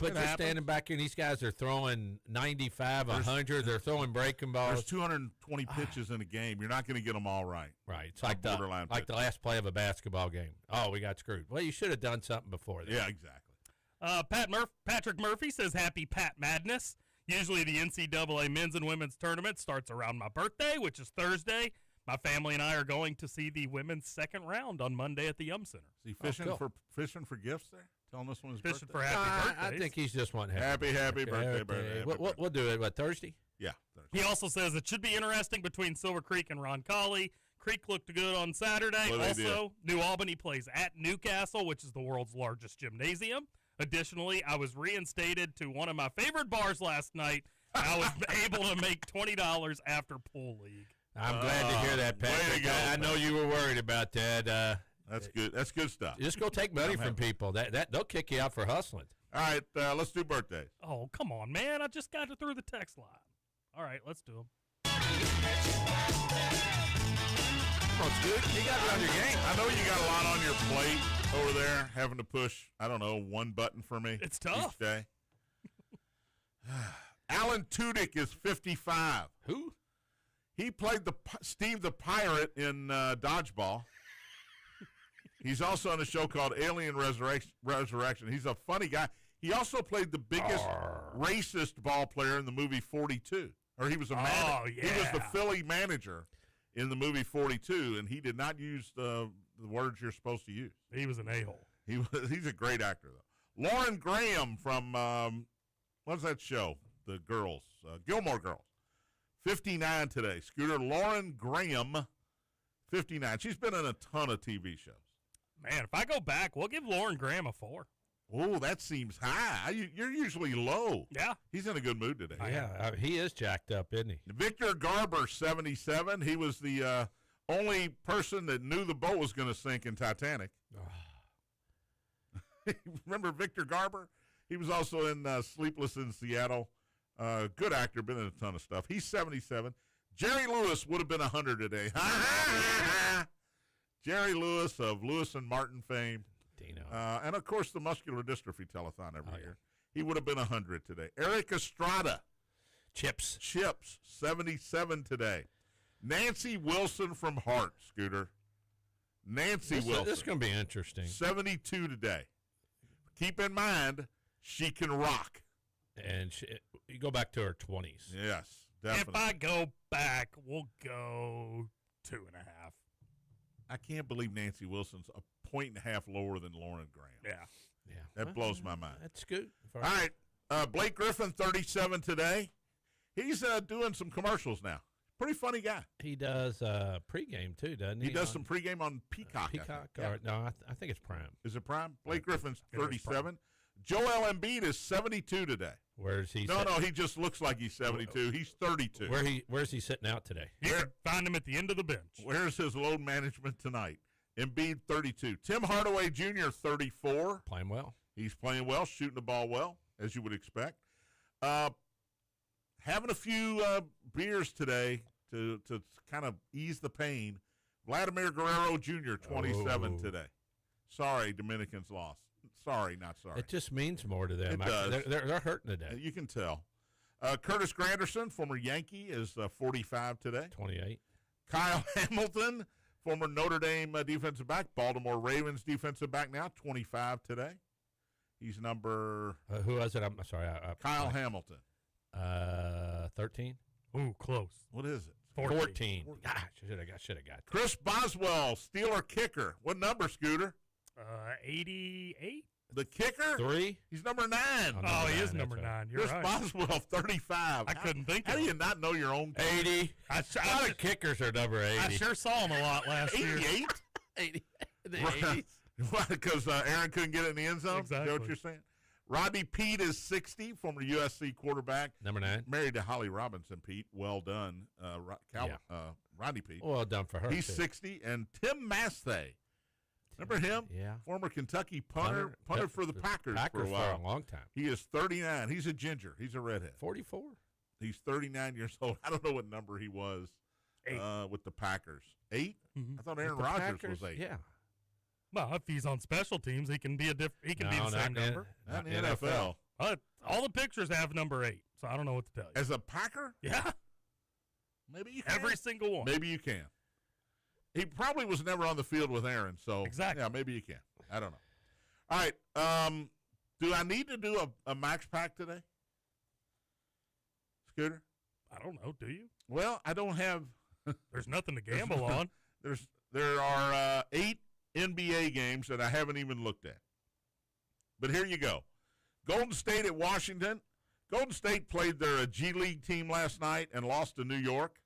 It just happens. standing back here, and these guys are throwing 95, 100. They're throwing breaking there's balls. 220 pitches in a game. You're not going to get them all right. Right. It's on like borderline the pitches. last play of a basketball game. Oh, we got screwed. Well, you should have done something before that. Yeah, exactly. Patrick Murphy says, happy Pat Madness. Usually the NCAA men's and women's tournament starts around my birthday, which is Thursday. My family and I are going to see the women's second round on Monday at the Yum Center. Is he fishing cool. for gifts there? Telling this one his Fishing birthday? for happy I birthdays. think he's just wanting Happy birthday. We'll do it, Thursday? Yeah. He also says it should be interesting between Silver Creek and Roncalli. Creek looked good on Saturday. Well, they Also, New Albany plays at Newcastle, which is the world's largest gymnasium. Additionally, I was reinstated to one of my favorite bars last night. I was able to make $20 after pool league. I'm glad to hear that, way to Patrick. go, I know you were worried about that. That's good. That's good stuff. Just go take money from people. That they'll kick you out for hustling. All right, let's do birthdays. Oh, come on, man. I just got it through the text line. All right, let's do them. Oh, dude, you got it on your game. I know you got a lot on your plate over there, having to push, I don't know, one button for me. It's tough. Each day. Alan Tudyk is 55. Who? He played Steve the Pirate in Dodgeball. He's also on a show called Alien Resurrection. He's a funny guy. He also played the biggest racist ball player in the movie 42. Or he was a manager. yeah. He was the Philly manager in the movie 42, and he did not use the words you're supposed to use. He was an a-hole. He's a great actor, though. Lauren Graham from, what's that show? The Girls. Gilmore Girls. 59 today. Scooter. Lauren Graham, 59. She's been in a ton of TV shows. Man, if I go back, we'll give Lauren Graham a 4. Oh, that seems high. You're usually low. Yeah. He's in a good mood today. Yeah, he is jacked up, isn't he? Victor Garber, 77. He was the only person that knew the boat was going to sink in Titanic. Remember Victor Garber? He was also in Sleepless in Seattle. Good actor, been in a ton of stuff. He's 77. Jerry Lewis would have been 100 today. Jerry Lewis of Lewis and Martin fame. Dino. And, of course, the muscular dystrophy telethon every yeah. year. He would have been 100 today. Eric Estrada. Chips. 77 today. Nancy Wilson from Hart, Scooter. Nancy Wilson. This is going to be interesting. 72 today. Keep in mind, she can rock. And you go back to her 20s. Yes, definitely. If I go back, we'll go 2.5. I can't believe Nancy Wilson's a 1.5 lower than Lauren Graham. Yeah. Yeah. That blows my mind. That's good. All right. Blake Griffin, 37 today. He's doing some commercials now. Pretty funny guy. He does pregame, too, doesn't he? He does some pregame on Peacock. I think. Peacock? Yeah. Or, no, I think it's Prime. Is it Prime? Blake Griffin's It was 37. Joel Embiid is 72 today. Where's he? No, he just looks like he's 72. He's 32. Where's he sitting out today? You can find him at the end of the bench. Where's his load management tonight? Embiid, 32. Tim Hardaway Jr., 34. Playing well. He's playing well, shooting the ball well, as you would expect. Having a few beers today to kind of ease the pain. Vladimir Guerrero Jr., 27 today. Sorry, Dominicans lost. Sorry, not sorry. It just means more to them. It does. They're hurting today. You can tell. Curtis Granderson, former Yankee, is 45 today. 28. Kyle Hamilton, former Notre Dame defensive back, Baltimore Ravens defensive back now, 25 today. He's number... who was it? I'm sorry. Kyle Hamilton. 13? Ooh, close. What is it? 14. Gosh, should have got that. Chris Boswell, Steeler kicker. What number, Scooter? 88? The kicker? 3? He's number 9. Oh, he is nine, number that's 9. right. You're Chris right. Boswell, 35. I couldn't think How of do you it. not know your own? 80. I A lot of kickers are number 80. I sure saw him a lot last year. 88? 80. The Right. 80s. Why? Because Aaron couldn't get it in the end zone? Is that Exactly. what you're saying? Rodney Pete is 60, former USC quarterback. Number 9. Married to Holly Robinson, Pete. Well done, Rodney Pete. Well done for her. He's too. 60. And Tim Masthay. Remember him? Yeah. Former Kentucky punter. Punted for the Packers for a while. for a long time. He is 39. He's a ginger. He's a redhead. 44. He's 39 years old. I don't know what number he was 8. With the Packers. 8? Mhm. I thought Aaron The Rodgers Packers, was 8. Yeah. Well, if he's on special teams, he can be he can be No, the same not in- number. Not in not the NFL. All the pictures have number 8, so I don't know what to tell you. As a Packer, Yeah, maybe you can. every single one. Maybe you can. He probably was never on the field with Aaron, so Exactly. yeah, maybe you can. I don't know. All right. Do I need to do a max pack today, Scooter? I don't know. Do you? Well, I don't have. There's nothing to gamble on. There are 8 NBA games that I haven't even looked at. But here you go. Golden State at Washington. Golden State played their G League team last night and lost to New York,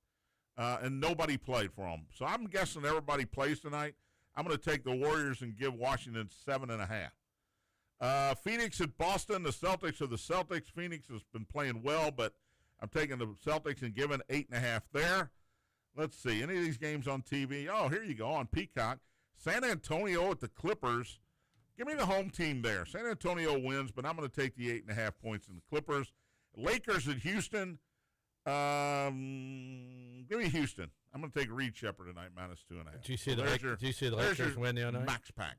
and nobody played for them. So I'm guessing everybody plays tonight. I'm going to take the Warriors and give Washington 7.5. Phoenix at Boston. The Celtics are the Celtics. Phoenix has been playing well, but I'm taking the Celtics and giving 8.5 there. Let's see. Any of these games on TV? Oh, here you go on Peacock. San Antonio at the Clippers. Give me the home team there. San Antonio wins, but I'm going to take the 8.5 points in the Clippers. Lakers at Houston. Give me Houston. I'm going to take Reed Shepherd tonight, -2.5. Did you see the Lakers win the other night? Max pack.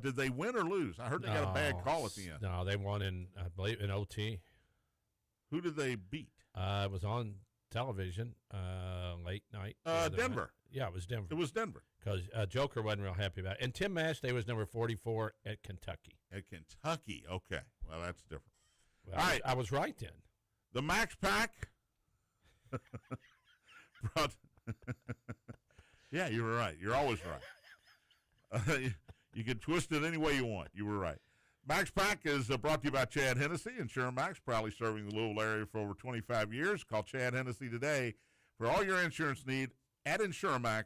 Did they win or lose? I heard they got a bad call at the end. No, they won I believe in OT. Who did they beat? It was on television late night. the other Denver. night. Yeah, it was Denver. It was Denver. Because Joker wasn't real happy about it. And Tim Masthay was number 44 at Kentucky. At Kentucky. Okay. Well, that's different. Well, All right. I was right then. The Max Pack. Yeah, you were right. You're always right. You can twist it any way you want. You were right. Max Pack is brought to you by Chad Hennessy. InsureMax, proudly serving the Louisville area for over 25 years. Call Chad Hennessy today for all your insurance need at InsureMax,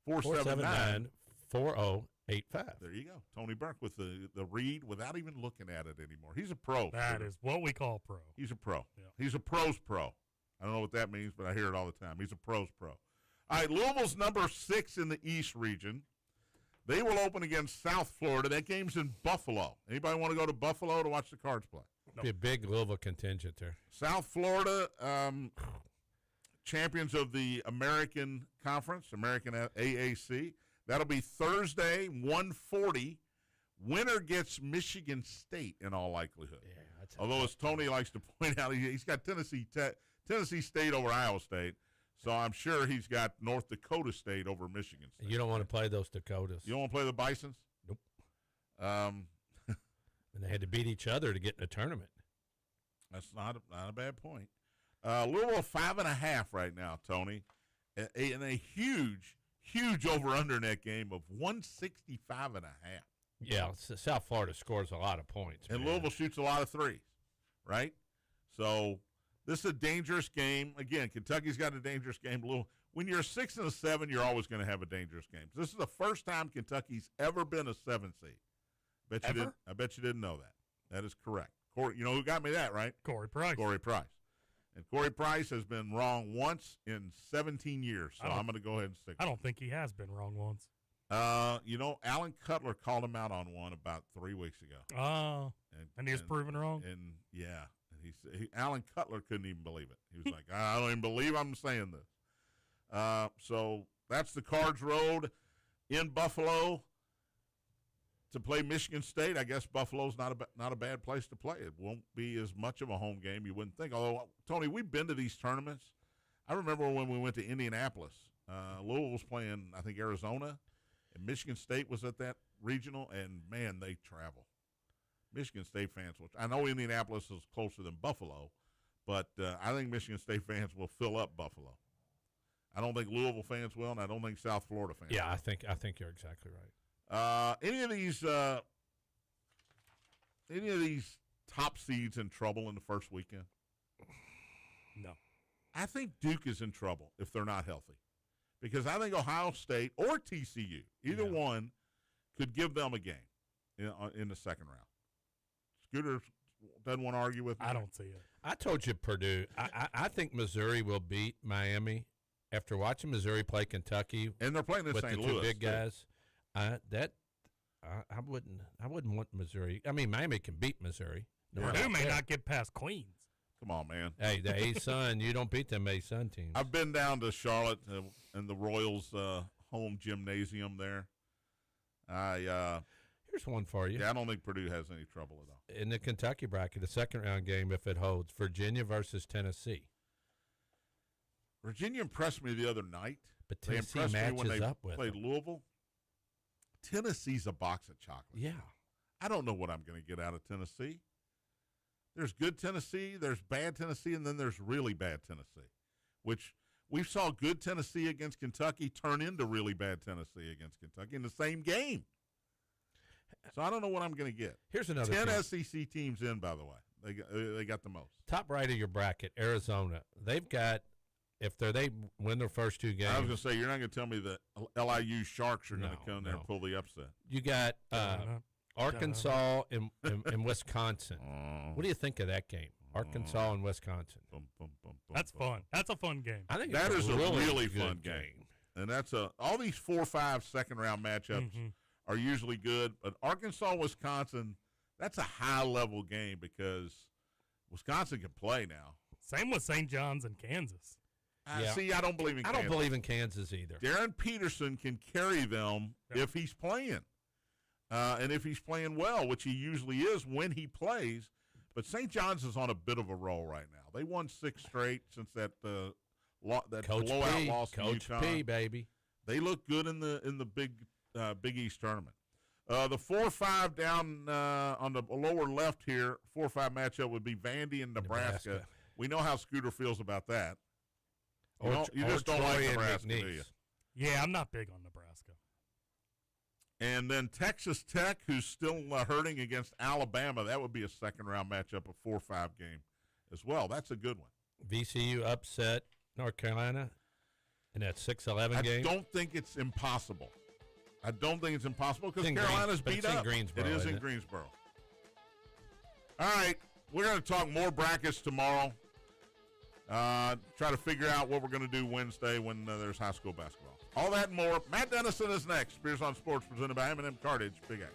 479-4085. There you go. Tony Burke with the read without even looking at it anymore. He's a pro. That is what we call pro. He's a pro. Yeah. He's a pro's pro. I don't know what that means, but I hear it all the time. He's a pro's pro. All right, Louisville's number 6 in the East region. They will open against South Florida. That game's in Buffalo. Anybody want to go to Buffalo to watch the Cards play? Be a big Louisville contingent there. South Florida, champions of the American Conference, American AAC. That'll be Thursday, 1:40. Winner gets Michigan State in all likelihood. Yeah, that's Although, as Tony likes to point out, he's got Tennessee State over Iowa State. So I'm sure he's got North Dakota State over Michigan State. You don't want to play those Dakotas. You don't want to play the Bisons? Nope. Um, And they had to beat each other to get in the tournament. That's not a bad point. Louisville 5.5 right now, Tony, in a huge over-under in that game of 165.5. Yeah, South Florida scores a lot of points. And man. Louisville shoots a lot of threes, right? So this is a dangerous game. Again, Kentucky's got a dangerous game. When you're a 6 and a 7, you're always going to have a dangerous game. This is the first time Kentucky's ever been a 7 seed. I bet you didn't know that. That is correct. Corey, you know who got me that, right? Corey Price. Corey Price. And Corey Price has been wrong once in 17 years, so I'm going to go ahead and stick. I don't think he has been wrong once. Alan Cutler called him out on one about 3 weeks ago. Oh, and he was proven wrong? And, yeah. And Alan Cutler couldn't even believe it. He was like, I don't even believe I'm saying this. So that's the Cards Road in Buffalo. to play Michigan State, I guess Buffalo's not a bad place to play. It won't be as much of a home game, you wouldn't think. Although, Tony, we've been to these tournaments. I remember when we went to Indianapolis. Louisville was playing, I think, Arizona, and Michigan State was at that regional, and, man, they travel. Michigan State fans, which I know Indianapolis is closer than Buffalo, but I think Michigan State fans will fill up Buffalo. I don't think Louisville fans will, and I don't think South Florida fans will. I think you're exactly right. Any of these top seeds in trouble in the first weekend? No. I think Duke is in trouble if they're not healthy, because I think Ohio State or TCU, either one, could give them a game in the second round. Scooter doesn't want to argue with me. I don't see it. I told you Purdue. I think Missouri will beat Miami. After watching Missouri play Kentucky, and they're playing in with St. the Louis, two big guys, I wouldn't want Missouri. I mean, Miami can beat Missouri. Purdue may not get past Queens. Come on, man. Hey, the A-Sun, you don't beat them A-Sun teams. I've been down to Charlotte and the Royals home gymnasium there. Here's one for you. Yeah, I don't think Purdue has any trouble at all. In the Kentucky bracket, the second round game, if it holds, Virginia versus Tennessee. Virginia impressed me the other night. But They Tennessee impressed me when matches they up with played them. Louisville. Tennessee's a box of chocolates. Yeah. I don't know what I'm going to get out of Tennessee. There's good Tennessee, there's bad Tennessee, and then there's really bad Tennessee, which we saw good Tennessee against Kentucky turn into really bad Tennessee against Kentucky in the same game. So I don't know what I'm going to get. Here's another 10 team. SEC teams in, by the way. They got the most. Top right of your bracket, Arizona. They've got, if they win their first two games. I was going to say, you're not going to tell me that LIU Sharks are going to come there and no. pull the upset. You got Arkansas and Wisconsin. What do you think of that game? Arkansas and Wisconsin. That's fun. That's a fun game. I think That it's is a really good fun game. And that's all these 4-5 second-round matchups are usually good. But Arkansas-Wisconsin, that's a high-level game because Wisconsin can play now. Same with St. John's and Kansas. See, I don't believe in Kansas. I don't believe in Kansas either. Darren Peterson can carry them if he's playing. And if he's playing well, which he usually is when he plays. But St. John's is on a bit of a roll right now. They won 6 straight since that Coach blowout P, loss to Coach UConn. P, baby. They look good in the Big East tournament. The 4-5 down on the lower left here, 4-5 matchup would be Vandy and Nebraska. We know how Scooter feels about that. You just don't like Nebraska, do you? Yeah, I'm not big on Nebraska. And then Texas Tech, who's still hurting against Alabama. That would be a second-round matchup, a 4-5 game as well. That's a good one. VCU upset North Carolina in that 6-11 game. I don't think it's impossible. Because Carolina's beat up. Greensboro, it is in Greensboro. All right, we're going to talk more brackets tomorrow. Try to figure out what we're going to do Wednesday when there's high school basketball. All that and more. Matt Dennison is next. Spears on Sports presented by M&M Cartage. Big A.